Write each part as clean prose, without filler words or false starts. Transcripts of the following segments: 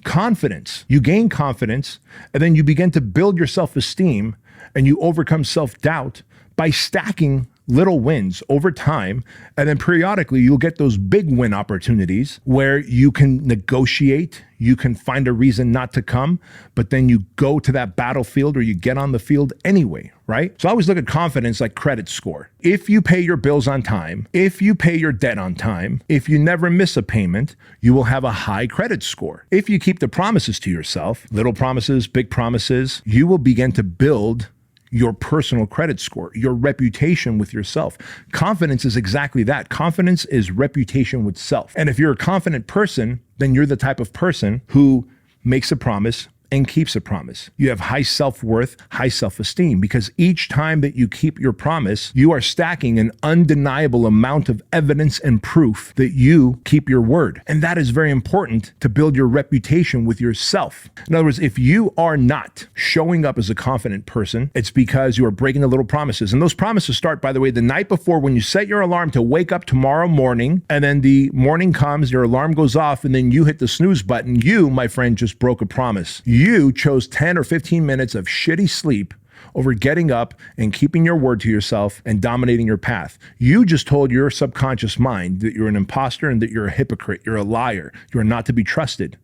confidence. You gain confidence, and then you begin to build your self-esteem, and you overcome self-doubt by stacking little wins over time. And then periodically you'll get those big win opportunities where you can negotiate, you can find a reason not to come, but then you go to that battlefield or you get on the field anyway, right? So I always look at confidence like credit score. If you pay your bills on time, if you pay your debt on time, if you never miss a payment, you will have a high credit score. If you keep the promises to yourself, little promises, big promises, you will begin to build your personal credit score, your reputation with yourself. Confidence is exactly that. Confidence is reputation with self. And if you're a confident person, then you're the type of person who makes a promise and keeps a promise. You have high self-worth, high self-esteem, because each time that you keep your promise, you are stacking an undeniable amount of evidence and proof that you keep your word. And that is very important to build your reputation with yourself. In other words, if you are not showing up as a confident person, it's because you are breaking the little promises. And those promises start, by the way, the night before when you set your alarm to wake up tomorrow morning, and then the morning comes, your alarm goes off, and then you hit the snooze button. You, my friend, just broke a promise. You chose 10 or 15 minutes of shitty sleep over getting up and keeping your word to yourself and dominating your path. You just told your subconscious mind that you're an imposter and that you're a hypocrite, you're a liar, you're not to be trusted.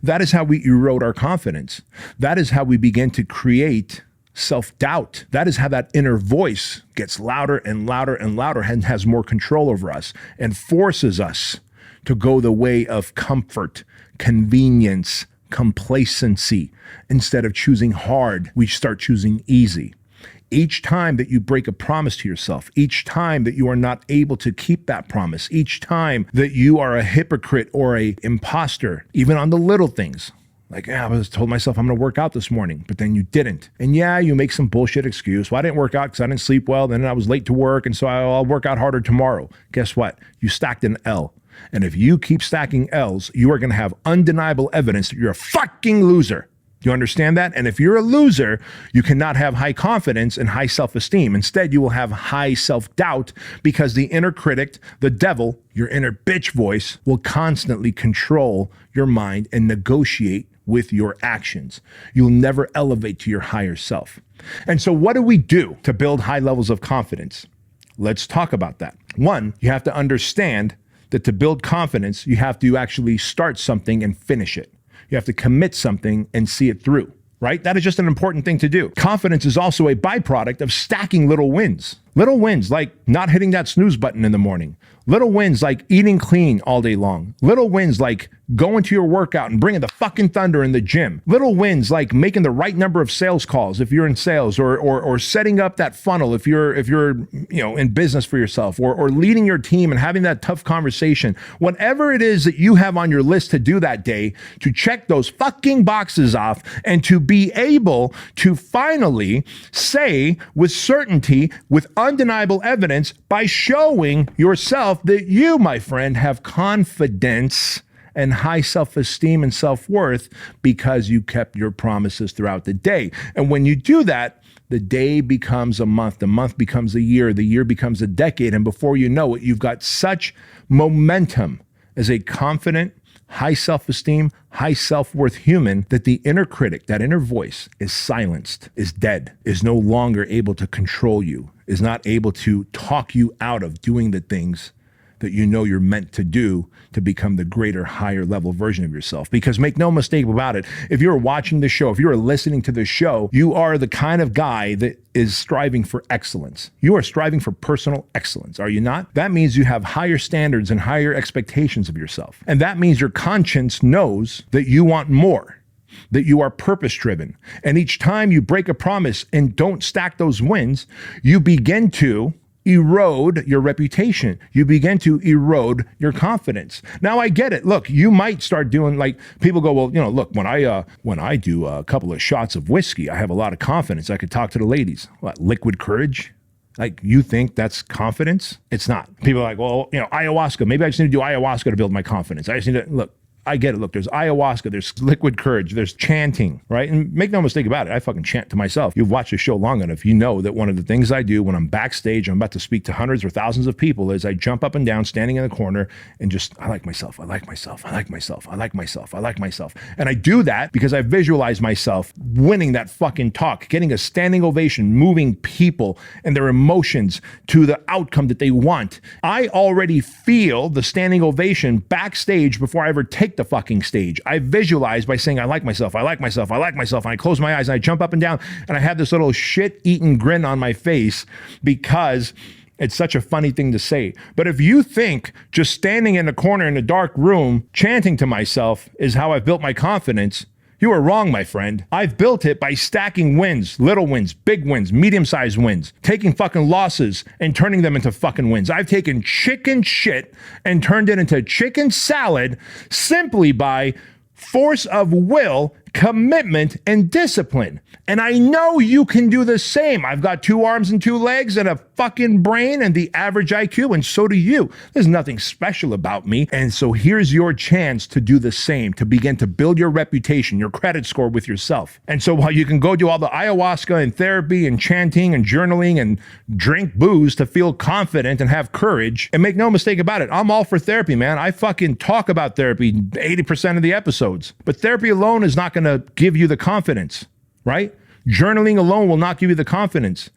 That is how we erode our confidence. That is how we begin to create self-doubt. That is how that inner voice gets louder and louder and louder and has more control over us and forces us to go the way of comfort, convenience, complacency. Instead of choosing hard, we start choosing easy. Each time that you break a promise to yourself, each time that you are not able to keep that promise, each time that you are a hypocrite or a imposter, even on the little things, like, I was told myself I'm going to work out this morning, but then you didn't. And yeah, you make some bullshit excuse. Well, I didn't work out because I didn't sleep well. Then I was late to work. And so I'll work out harder tomorrow. Guess what? You stacked an L. And if you keep stacking L's, you are going to have undeniable evidence that you're a fucking loser. Do you understand that? And if you're a loser, you cannot have high confidence and high self-esteem. Instead, you will have high self-doubt because the inner critic, the devil, your inner bitch voice, will constantly control your mind and negotiate with your actions. You'll never elevate to your higher self. And so what do we do to build high levels of confidence? Let's talk about that. One, you have to understand that to build confidence, you have to actually start something and finish it. You have to commit something and see it through, right? That is just an important thing to do. Confidence is also a byproduct of stacking little wins. Little wins like not hitting that snooze button in the morning. Little wins like eating clean all day long. Little wins like going to your workout and bringing the fucking thunder in the gym. Little wins like making the right number of sales calls if you're in sales, or setting up that funnel if you're in business for yourself, or leading your team and having that tough conversation. Whatever it is that you have on your list to do that day, to check those fucking boxes off and to be able to finally say with certainty, with undeniable evidence, by showing yourself that you, my friend, have confidence and high self-esteem and self-worth because you kept your promises throughout the day. And when you do that, the day becomes a month, the month becomes a year, the year becomes a decade. And before you know it, you've got such momentum as a confident, high self-esteem, high self-worth human that the inner critic, that inner voice, is silenced, is dead, is no longer able to control you, is not able to talk you out of doing the things that you know you're meant to do to become the greater, higher level version of yourself. Because make no mistake about it, if you're watching the show, if you're listening to the show, you are the kind of guy that is striving for excellence. You are striving for personal excellence, are you not? That means you have higher standards and higher expectations of yourself. And that means your conscience knows that you want more, that you are purpose-driven. And each time you break a promise and don't stack those wins, you begin to erode your reputation. You begin to erode your confidence. Now I get it. Look, you might start doing, like, people go, well, look, when I do a couple of shots of whiskey, I have a lot of confidence. I could talk to the ladies. What, liquid courage? Like, you think that's confidence? It's not. People are like, well, ayahuasca. Maybe I just need to do ayahuasca to build my confidence. I just need to, look, I get it. Look, there's ayahuasca, there's liquid courage, there's chanting, right? And make no mistake about it, I fucking chant to myself. You've watched the show long enough, you know that one of the things I do when I'm backstage, I'm about to speak to hundreds or thousands of people, is I jump up and down, standing in the corner, and just, I like myself, I like myself, I like myself, I like myself, I like myself. And I do that because I visualize myself winning that fucking talk, getting a standing ovation, moving people and their emotions to the outcome that they want. I already feel the standing ovation backstage before I ever take the fucking stage. I visualize by saying, I like myself, I like myself, I like myself. And I close my eyes and I jump up and down and I have this little shit-eaten grin on my face because it's such a funny thing to say. But if you think just standing in a corner in a dark room, chanting to myself is how I've built my confidence, you are wrong, my friend. I've built it by stacking wins, little wins, big wins, medium-sized wins, taking fucking losses and turning them into fucking wins. I've taken chicken shit and turned it into chicken salad simply by force of will, commitment, and discipline. And I know you can do the same. I've got 2 arms and 2 legs and a fucking brain and the average IQ, and so do you. There's nothing special about me. And so here's your chance to do the same, to begin to build your reputation, your credit score with yourself. And so while you can go do all the ayahuasca and therapy and chanting and journaling and drink booze to feel confident and have courage, and make no mistake about it, I'm all for therapy, man. I fucking talk about therapy 80% of the episodes. But therapy alone is not going to give you the confidence, right? Journaling alone will not give you the confidence.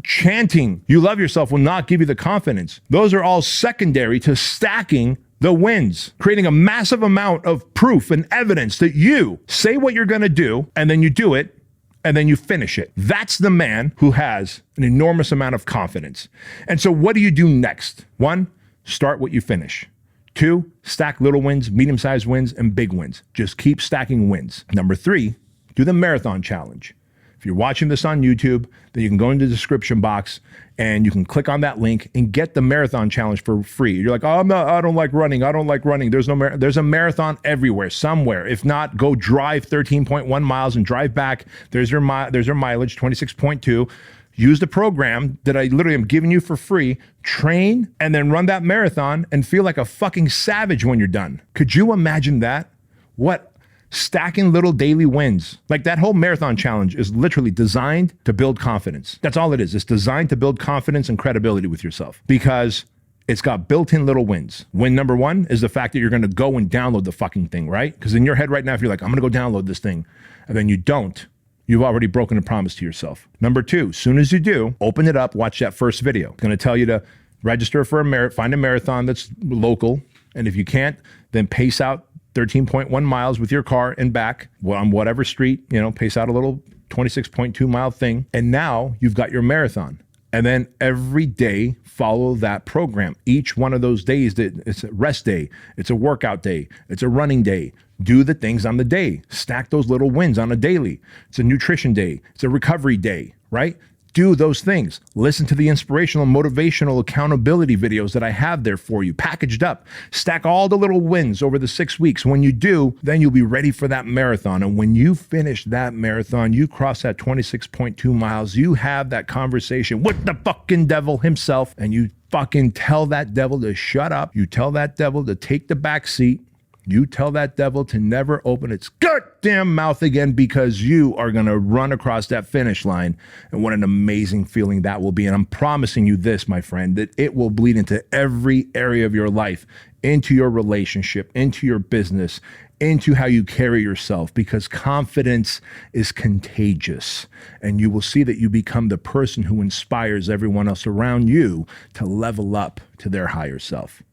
Chanting, you love yourself, will not give you the confidence. Those are all secondary to stacking the wins, creating a massive amount of proof and evidence that you say what you're going to do, and then you do it, and then you finish it. That's the man who has an enormous amount of confidence. And so what do you do next? 1, start what you finish. 2, stack little wins, medium-sized wins, and big wins. Just keep stacking wins. Number 3, do the marathon challenge. If you're watching this on YouTube, then you can go into the description box and you can click on that link and get the marathon challenge for free. You're like, oh, I don't like running. I don't like running. There's a marathon everywhere, somewhere. If not, go drive 13.1 miles and drive back. There's your mileage, 26.2. Use the program that I literally am giving you for free, train, and then run that marathon and feel like a fucking savage when you're done. Could you imagine that? What? Stacking little daily wins. Like that whole marathon challenge is literally designed to build confidence. That's all it is. It's designed to build confidence and credibility with yourself because it's got built-in little wins. Win number 1 is the fact that you're going to go and download the fucking thing, right? Because in your head right now, if you're like, I'm going to go download this thing, and then you don't, you've already broken a promise to yourself. Number 2, as soon as you do, open it up, watch that first video. It's going to tell you to register for find a marathon that's local. And if you can't, then pace out 13.1 miles with your car and back on whatever street, pace out a little 26.2 mile thing. And now you've got your marathon. And then every day, follow that program. Each one of those days, it's a rest day, it's a workout day, it's a running day. Do the things on the day. Stack those little wins on a daily. It's a nutrition day. It's a recovery day, right? Do those things. Listen to the inspirational, motivational, accountability videos that I have there for you, packaged up. Stack all the little wins over the 6 weeks. When you do, then you'll be ready for that marathon. And when you finish that marathon, you cross that 26.2 miles, you have that conversation with the fucking devil himself, and you fucking tell that devil to shut up. You tell that devil to take the back seat. You tell that devil to never open its goddamn mouth again because you are going to run across that finish line. And what an amazing feeling that will be. And I'm promising you this, my friend, that it will bleed into every area of your life, into your relationship, into your business, into how you carry yourself, because confidence is contagious. And you will see that you become the person who inspires everyone else around you to level up to their higher self.